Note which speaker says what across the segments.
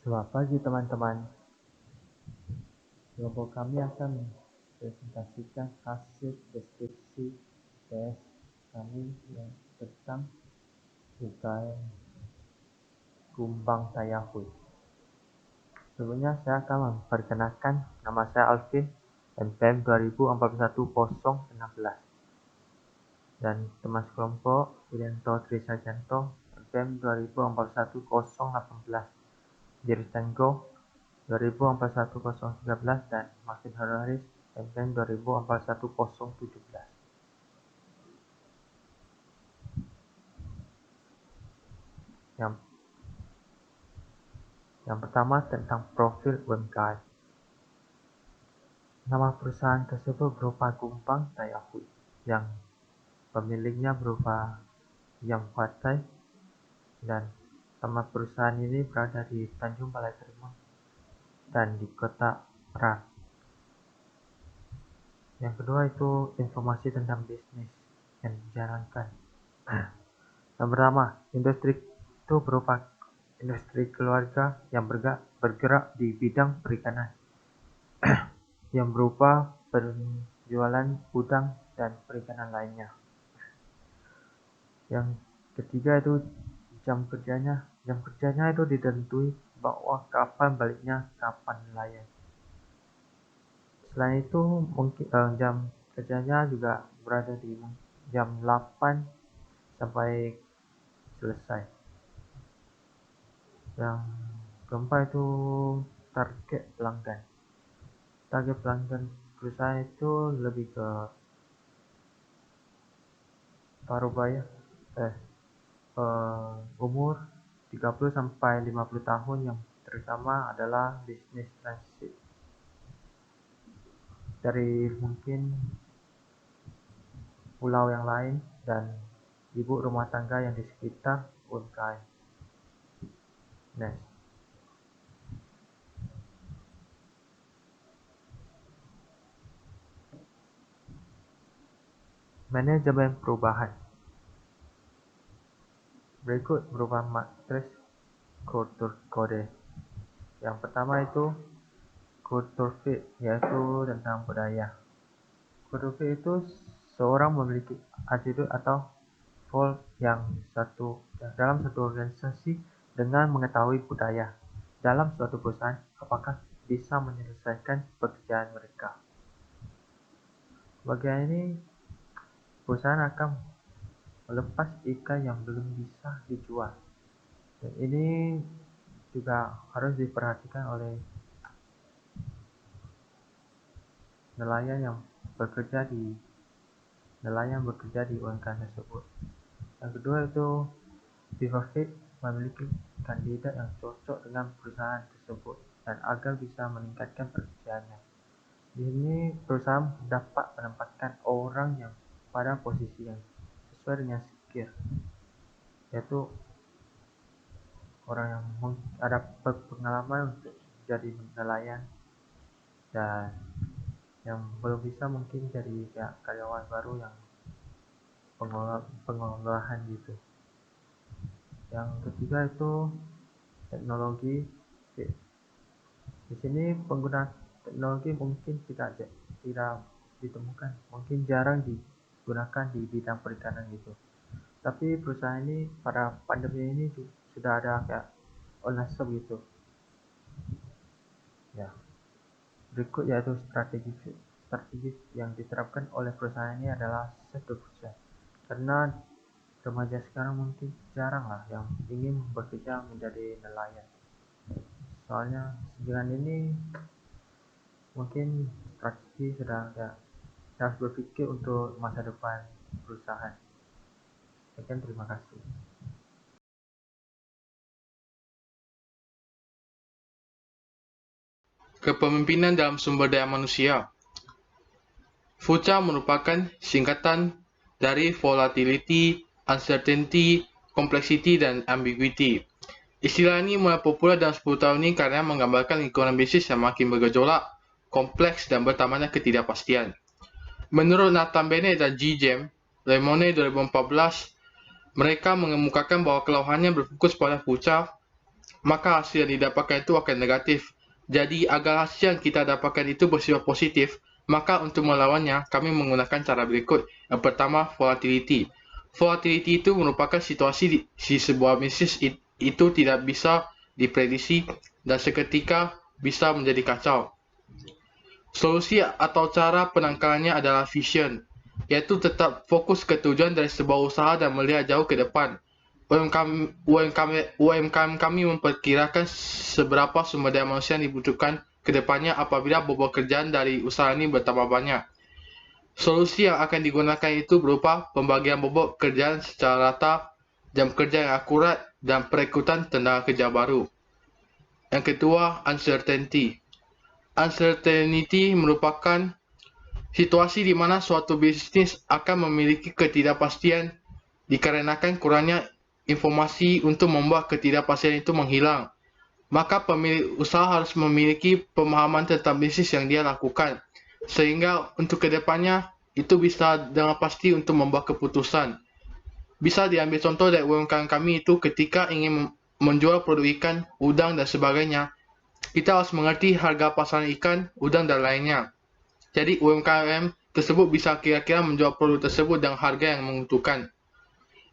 Speaker 1: Selamat pagi teman-teman. Kelompok kami akan mempresentasikan hasil deskripsi tes kami yang tentang UKM Kumbang Tayahui. Sebelumnya saya akan memperkenalkan nama saya Alvin, NPM 2041-016, dan teman sekelompok Widianto Trisajanto, NPM 2041-018, Jurusan Go 2041-013, dan Martin Haris NPM 2041-017. Yang pertama tentang profil UMKM. Nama perusahaan tersebut berupa Kumbang Tayahui, yang pemiliknya berupa Yang Huatai, dan nama perusahaan ini berada di Tanjung Balai Karimun dan di Kota Perang. Yang kedua itu informasi tentang bisnis yang dijalankan. Yang pertama, industri itu berupa industri keluarga yang bergerak di bidang perikanan yang berupa penjualan udang dan perikanan lainnya. Yang ketiga itu jam kerjanya. Jam kerjanya itu ditentuai bahwa kapan baliknya, kapan nelayan. Selain itu mungkin jam kerjanya juga berada di jam 8 sampai selesai. Yang keempat itu target pelanggan. Target pelanggan perusahaan itu lebih ke parubaya, umur 30 sampai 50 tahun yang terutama adalah bisnis transit dari mungkin pulau yang lain dan ibu rumah tangga yang di sekitar UMKM. Next. Manajemen perubahan. Berikut berupa matriks kultur kode. Yang pertama itu kultur fit, yaitu tentang budaya. Kultur fit itu seorang memiliki attitude atau goal yang dalam satu organisasi dengan mengetahui budaya dalam suatu perusahaan apakah bisa menyelesaikan pekerjaan mereka. Bagian ini perusahaan akan melepas ikan yang belum bisa dijual. Dan ini juga harus diperhatikan oleh nelayan yang bekerja di UMKM tersebut. Yang kedua itu Pivot Fit memiliki kandidat yang cocok dengan perusahaan tersebut dan agar bisa meningkatkan pekerjaannya. Di sini perusahaan dapat menempatkan orang yang pada posisi yang sesuai dengan skill, yaitu orang yang ada pengalaman untuk jadi nelayan dan yang belum bisa mungkin jadi karyawan baru yang pengolahan gitu. Yang ketiga itu teknologi. Di sini penggunaan teknologi mungkin tidak ditemukan, mungkin jarang digunakan di bidang perikanan gitu. Tapi perusahaan ini pada pandemi ini sudah ada kayak online shop gitu. Ya. Berikut yaitu strategi yang diterapkan oleh perusahaan ini adalah self-sufficient. Karena remaja sekarang mungkin jarang lah yang ingin bekerja menjadi nelayan. Soalnya dengan ini mungkin strategi harus berpikir untuk masa depan perusahaan. Sekian, terima kasih.
Speaker 2: Kepemimpinan dalam sumber daya manusia. VUCA merupakan singkatan dari Volatility, Uncertainty, Complexity, dan Ambiguity. Istilah ini mulai populer dalam 10 tahun ini karena menggambarkan lingkungan bisnis yang makin bergejolak, kompleks, dan bertambahnya ketidakpastian. Menurut Nathan Bennett dan G. James, Lemonade 2014, mereka mengemukakan bahwa keluhannya berfokus pada VUCA maka hasil yang didapatkan itu akan negatif. Jadi, agar hasil yang kita dapatkan itu bersifat positif, maka untuk melawannya, kami menggunakan cara berikut. Yang pertama, volatility. Volatility itu merupakan situasi di sebuah bisnis itu tidak bisa diprediksi dan seketika bisa menjadi kacau. Solusi atau cara penangkalannya adalah vision, yaitu tetap fokus ke tujuan dari sebuah usaha dan melihat jauh ke depan. UMKM kami memperkirakan seberapa sumber daya manusia yang dibutuhkan ke depannya apabila bobot kerjaan dari usaha ini bertambah banyak. Solusi yang akan digunakan itu berupa pembagian bobot kerjaan secara rata, jam kerja yang akurat, dan perekrutan tenaga kerja baru. Yang kedua, uncertainty. Uncertainty merupakan situasi di mana suatu bisnis akan memiliki ketidakpastian dikarenakan kurangnya informasi untuk membuat ketidakpastian itu menghilang. Maka pemilik usaha harus memiliki pemahaman tentang bisnis yang dia lakukan, sehingga untuk kedepannya itu bisa dengan pasti untuk membuat keputusan. Bisa diambil contoh dari UMKM kami itu ketika ingin menjual produk ikan, udang, dan sebagainya, kita harus mengerti harga pasaran ikan, udang, dan lainnya. Jadi UMKM tersebut bisa kira-kira menjual produk tersebut dengan harga yang menguntungkan.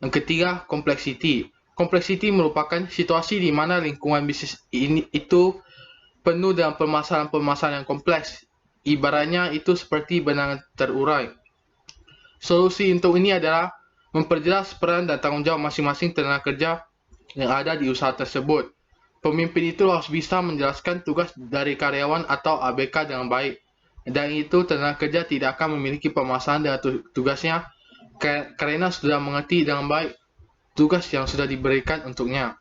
Speaker 2: Yang ketiga, complexity. Complexity merupakan situasi di mana lingkungan bisnis ini itu penuh dengan permasalahan-permasalahan yang kompleks. Ibaratnya itu seperti benang terurai. Solusi untuk ini adalah memperjelas peran dan tanggung jawab masing-masing tenaga kerja yang ada di usaha tersebut. Pemimpin itu harus bisa menjelaskan tugas dari karyawan atau ABK dengan baik. Dan itu tenaga kerja tidak akan memiliki permasalahan dengan tugasnya karena sudah mengerti dengan baik tugas yang sudah diberikan untuknya.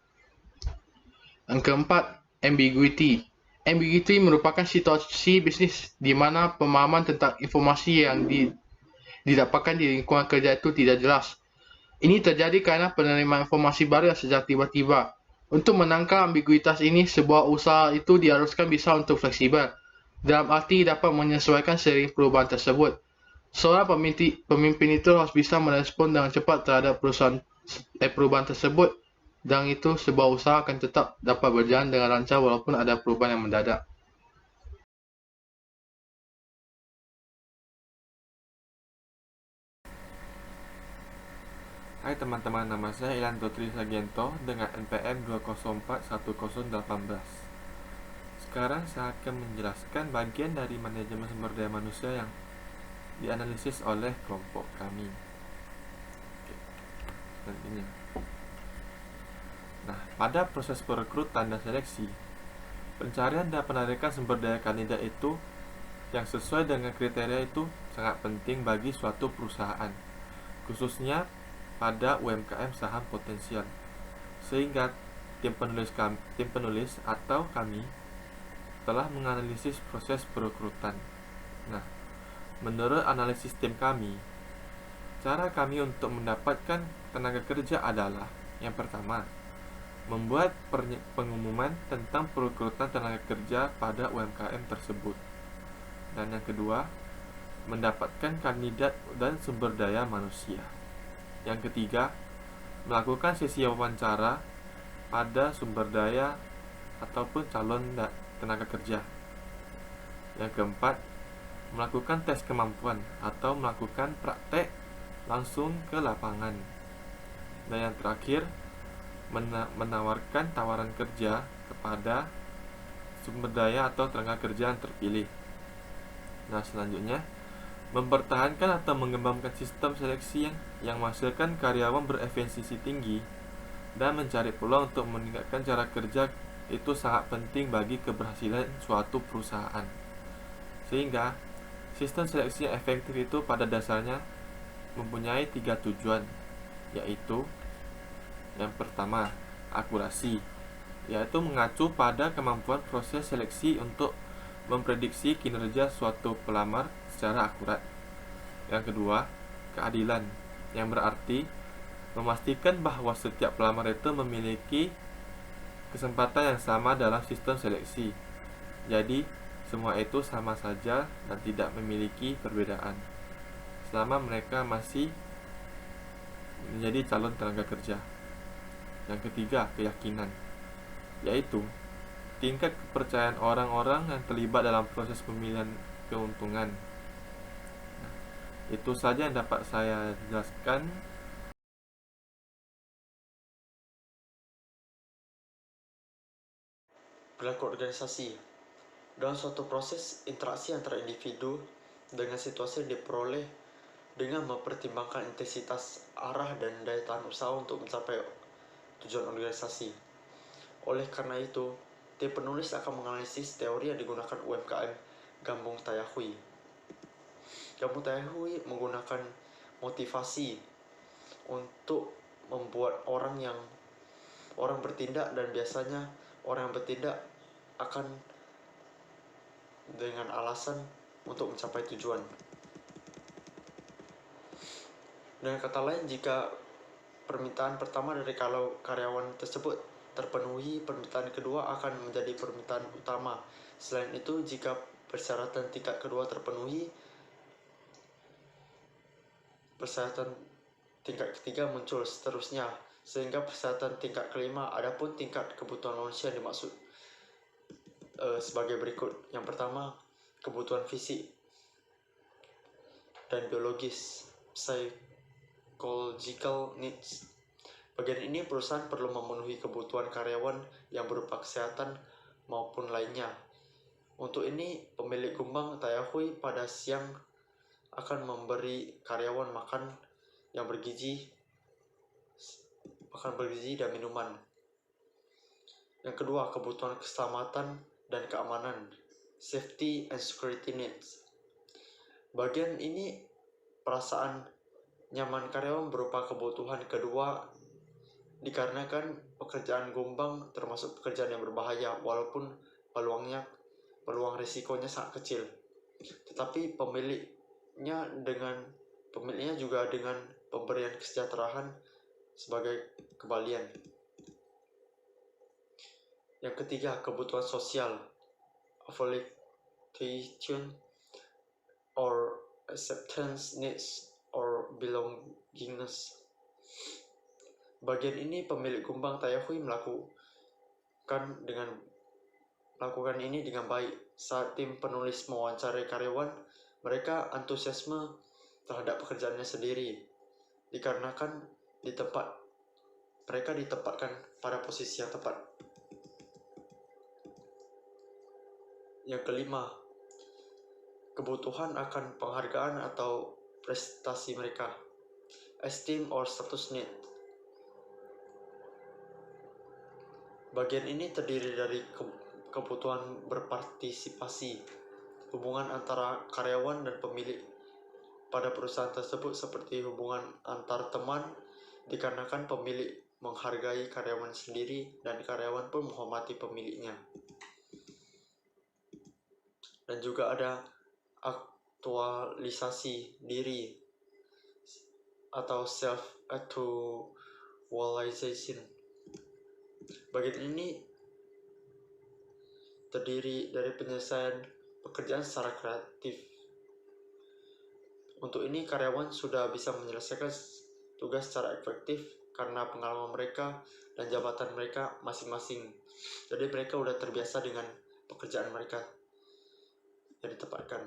Speaker 2: Yang keempat, ambiguity. Ambiguity merupakan situasi bisnis di mana pemahaman tentang informasi yang didapatkan di lingkungan kerja itu tidak jelas. Ini terjadi karena penerimaan informasi baru yang secara tiba-tiba. Untuk menangkal ambiguitas ini, sebuah usaha itu diharuskan bisa untuk fleksibel, dalam arti dapat menyesuaikan seiring perubahan tersebut. Seorang pemimpin itu harus bisa merespon dengan cepat terhadap perubahan tersebut, dan itu sebuah usaha akan tetap dapat berjalan dengan lancar walaupun ada perubahan yang mendadak.
Speaker 3: Hai teman-teman, nama saya Ilan Dotri Sagiento dengan NPM 2041018. Sekarang saya akan menjelaskan bagian dari manajemen sumber daya manusia yang dianalisis oleh kelompok kami. Selanjutnya. Nah, pada proses perekrutan dan seleksi, pencarian dan penarikan sumber daya kandidat itu yang sesuai dengan kriteria itu sangat penting bagi suatu perusahaan, khususnya pada UMKM saham potensial, sehingga tim penulis atau kami telah menganalisis proses perekrutan. Nah, menurut analisis tim kami, cara kami untuk mendapatkan tenaga kerja adalah yang pertama, membuat pengumuman tentang perekrutan tenaga kerja pada UMKM tersebut, dan yang kedua, mendapatkan kandidat dan sumber daya manusia. Yang ketiga, melakukan sesi wawancara pada sumber daya ataupun calon tenaga kerja. Yang keempat, melakukan tes kemampuan atau melakukan praktek langsung ke lapangan. Dan yang terakhir, menawarkan tawaran kerja kepada sumber daya atau tenaga kerja yang terpilih. Nah, selanjutnya, mempertahankan atau mengembangkan sistem seleksi yang menghasilkan karyawan berefisiensi tinggi dan mencari peluang untuk meningkatkan cara kerja itu sangat penting bagi keberhasilan suatu perusahaan. Sehingga sistem seleksi yang efektif itu pada dasarnya mempunyai 3 tujuan, yaitu yang pertama, akurasi, yaitu mengacu pada kemampuan proses seleksi untuk memprediksi kinerja suatu pelamar secara akurat. Yang kedua, keadilan, yang berarti memastikan bahwa setiap pelamar itu memiliki kesempatan yang sama dalam sistem seleksi. Jadi, semua itu sama saja dan tidak memiliki perbedaan selama mereka masih menjadi calon tenaga kerja. Yang ketiga, keyakinan, yaitu tingkat kepercayaan orang-orang yang terlibat dalam proses pemilihan keuntungan. Nah, itu saja yang dapat saya jelaskan.
Speaker 4: Perilaku organisasi dalam suatu proses interaksi antara individu dengan situasi yang diperoleh dengan mempertimbangkan intensitas, arah, dan daya tahan usaha untuk mencapai tujuan organisasi. Oleh karena itu, tim penulis akan menganalisis teori yang digunakan UMKM Gambung Tayahui. Gambung Tayahui menggunakan motivasi untuk membuat orang bertindak, dan biasanya orang yang bertindak akan dengan alasan untuk mencapai tujuan. Dengan kata lain, jika permintaan pertama dari karyawan tersebut terpenuhi, permintaan kedua akan menjadi permintaan utama. Selain itu, jika persyaratan tingkat kedua terpenuhi, persyaratan tingkat ketiga muncul, seterusnya, sehingga persyaratan tingkat kelima. Adapun tingkat kebutuhan manusia yang dimaksud sebagai berikut. Yang pertama, kebutuhan fisik dan biologis, psychological needs. Bagian ini perusahaan perlu memenuhi kebutuhan karyawan yang berupa kesehatan maupun lainnya. Untuk ini, pemilik Gumbang Tayahui pada siang akan memberi karyawan makan bergizi dan minuman. Yang kedua, kebutuhan keselamatan dan keamanan, safety and security needs. Bagian ini perasaan nyaman karyawan berupa kebutuhan kedua, dikarenakan pekerjaan Gumbang termasuk pekerjaan yang berbahaya, walaupun peluang risikonya sangat kecil. Tetapi pemiliknya juga dengan pemberian kesejahteraan sebagai kembalian. Yang ketiga, kebutuhan sosial, validation or acceptance needs or belongingness. Bagian ini pemilik Gumbang Tayahui melakukan ini dengan baik. Saat tim penulis mewawancarai karyawan, mereka antusiasme terhadap pekerjaannya sendiri, dikarenakan mereka ditempatkan pada posisi yang tepat. Yang kelima, kebutuhan akan penghargaan atau prestasi mereka, esteem or status need. Bagian ini terdiri dari kebutuhan berpartisipasi, hubungan antara karyawan dan pemilik pada perusahaan tersebut seperti hubungan antar teman, dikarenakan pemilik menghargai karyawan sendiri dan karyawan pun menghormati pemiliknya. Dan juga ada aktualisasi diri atau self-actualization. Bagian ini terdiri dari penyelesaian pekerjaan secara kreatif. Untuk ini, karyawan sudah bisa menyelesaikan tugas secara efektif karena pengalaman mereka dan jabatan mereka masing-masing. Jadi mereka sudah terbiasa dengan pekerjaan mereka yang ditempatkan.